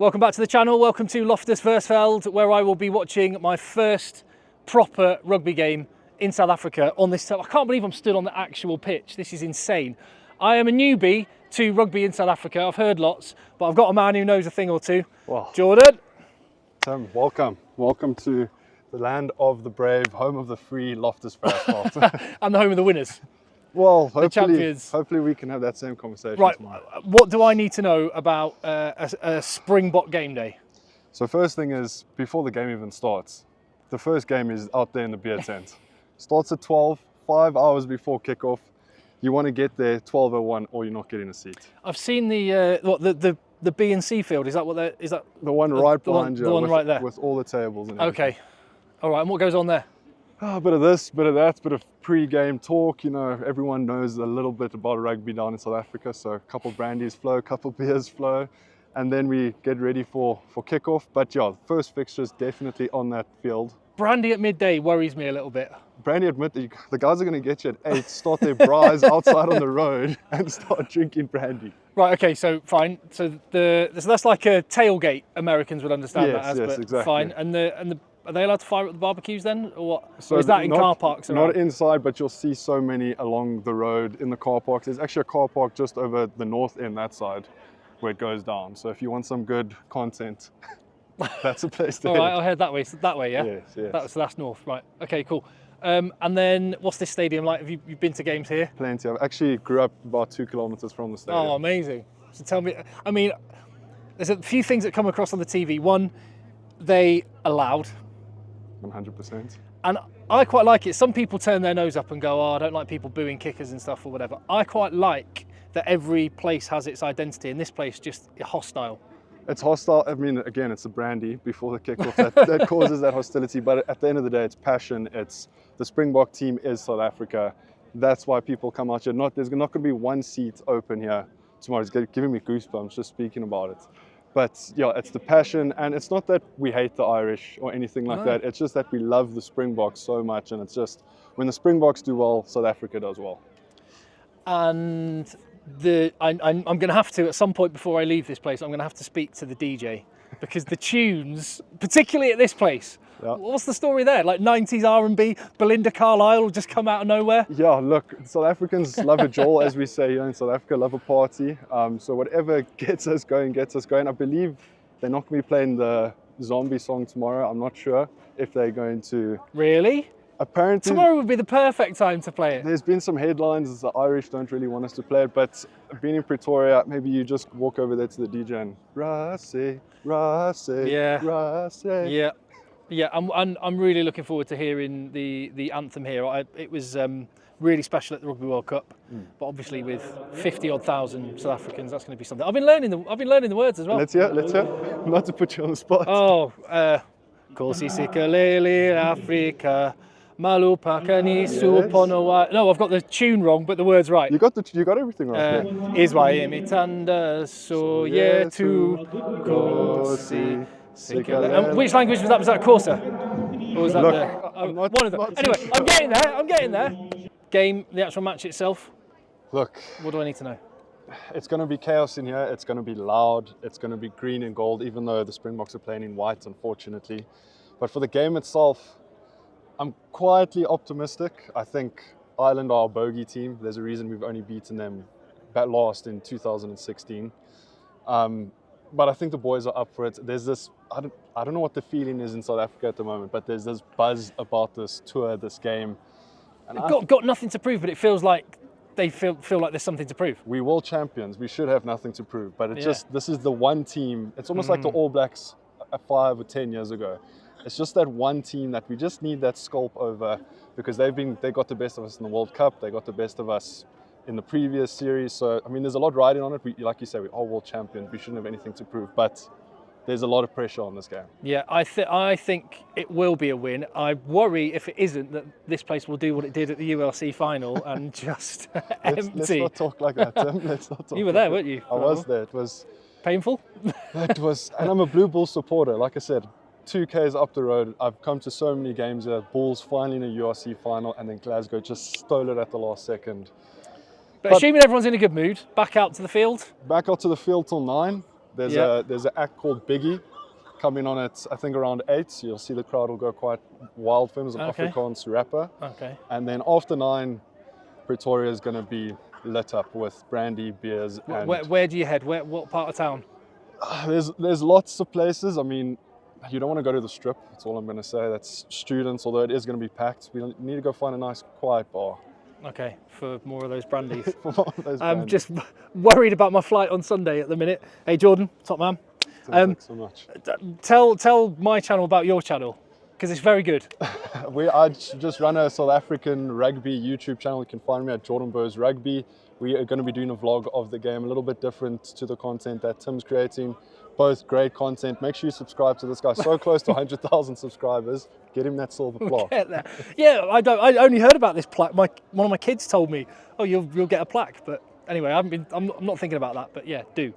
Welcome back to the channel. Welcome to Loftus Versfeld, where I will be watching my first proper rugby game in South Africa on this. I can't believe I'm stood on the actual pitch. This is insane. I am a newbie to rugby in South Africa. I've heard lots, but I've got a man who knows a thing or two. Well, Jordan. Tim, welcome. Welcome to the land of the brave, home of the free, Loftus Versfeld. And the home of the winners. Well, champions. hopefully we can have that same conversation Right, tomorrow. what do I need to know about a Springbok game day? So first thing is, before the game even starts, the first game is out there in the beer tent. Starts at 12, 5 hours before kickoff. You want to get there 12:01 or you're not getting a seat. I've seen the B and C field. Is that what that is? That The one right behind you, the one right there, with all the tables and everything. Okay, all right. And what goes on there? A bit of this, bit of that, bit of pre-game talk. You know, everyone knows a little bit about rugby down in South Africa, so a couple brandies flow, a couple beers flow, and then we get ready for kickoff. But yeah, the first fixture is definitely on that field. Brandy at midday worries me a little bit. Brandy admit that the guys are going to get you at 8, start their braais outside on the road and start drinking brandy. Right, okay, so fine. So that's like a tailgate. Americans would understand that as, yes, but exactly. Fine. And are they allowed to fire at the barbecues then, or what? So or is that in car parks? Not inside, but you'll see so many along the road in the car parks. There's actually a car park just over the north end, that side, where it goes down. So if you want some good content, that's a place to All head. right, I'll head that way. So that way, yeah? Yes. That's north, right. Okay, cool. And then what's this stadium like? Have you've been to games here? Plenty. I actually grew up about 2 kilometers from the stadium. Oh, amazing. So tell me, I mean, there's a few things that come across on the TV. One, they are loud. 100%. And I quite like it. Some people turn their nose up and go, oh, I don't like people booing kickers and stuff or whatever. I quite like that every place has its identity, and this place just hostile. It's hostile. I mean, again, it's the brandy before the kickoff that causes that hostility. But at the end of the day, it's passion. It's the Springbok team is South Africa. That's why people come out here. There's not going to be one seat open here tomorrow. It's giving me goosebumps just speaking about it. But yeah, it's the passion, and it's not that we hate the Irish or anything like that. It's just that we love the Springboks so much, and it's just when the Springboks do well, South Africa does well. And I'm going to have to, at some point before I leave this place, I'm going to have to speak to the DJ, because the tunes, particularly at this place, what's the story there? Like 90s R&B, Belinda Carlisle will just come out of nowhere? Yeah, look, South Africans love a jol, as we say here in South Africa, love a party. So whatever gets us going, gets us going. I believe they're not going to be playing the zombie song tomorrow. I'm not sure if they're going to. Really? Apparently, tomorrow would be the perfect time to play it. There's been some headlines the Irish don't really want us to play it, but being in Pretoria, maybe you just walk over there to the DJ and Rase, Rase. Yeah. I'm really looking forward to hearing the anthem here. It was really special at the Rugby World Cup, but obviously with 50-odd thousand South Africans, that's going to be something. I've been learning the words as well. Let's hear. Not to put you on the spot. Oh, Kosi Sikalele Africa. Malu Pakani Suponowa. No, I've got the tune wrong, but the words right. You got everything right. Iswaimi Tanda Soyetu Kosi Sikalele. And which language was that? Was that Xhosa? Or was that one of them? Anyway, I'm getting there. Game, the actual match itself. Look. What do I need to know? It's going to be chaos in here. It's going to be loud. It's going to be green and gold, even though the Springboks are playing in white, unfortunately. But for the game itself, I'm quietly optimistic. I think Ireland are our bogey team. There's a reason we've only beaten them last in 2016. But I think the boys are up for it. There's this, I don't know what the feeling is in South Africa at the moment, but there's this buzz about this tour, this game. And got nothing to prove, but it feels like they feel like there's something to prove. We world champions. We should have nothing to prove. But this is the one team. It's almost like the All Blacks 5 or 10 years ago. It's just that one team that we just need that sculpt over, because they got the best of us in the World Cup. They got the best of us in the previous series. So, I mean, there's a lot riding on it. Like you say, we are world champions. We shouldn't have anything to prove. But there's a lot of pressure on this game. Yeah, I think it will be a win. I worry if it isn't that this place will do what it did at the ULC final and just empty. Let's not talk like that, Tim. Let's not talk. You were there, weren't you? I was there. It was painful. It was, and I'm a Blue Bull supporter. Like I said, 2Ks up the road. I've come to so many games here. Bulls finally in a URC final, and then Glasgow just stole it at the last second. But assuming everyone's in a good mood, back out to the field? Back out to the field till 9. There's Yeah. there's an act called Biggie coming on at, I think, around 8. You'll see the crowd will go quite wild for him as an Okay. Afrikaans rapper. Okay. And then after 9, Pretoria is going to be lit up with brandy, beers, and Where do you head? What part of town? there's lots of places. I mean, you don't want to go to the strip. That's all I'm going to say. That's students, although it is going to be packed. We need to go find a nice, quiet bar. Okay, for more of those brandies. For more of those I'm brandies. just worried about my flight on Sunday at the minute. Hey Jordan, top man. Thanks so much. Tell my channel about your channel, because it's very good. I just run a South African rugby YouTube channel. You can find me at Jordan Burrs Rugby. We are going to be doing a vlog of the game, a little bit different to the content that Tim's creating. Both great content. Make sure you subscribe to this guy. So close to 100,000 subscribers. Get him that silver plaque. Get there. Yeah, I only heard about this plaque. One of my kids told me, "Oh, you'll get a plaque." But anyway, I'm not thinking about that. But yeah, do.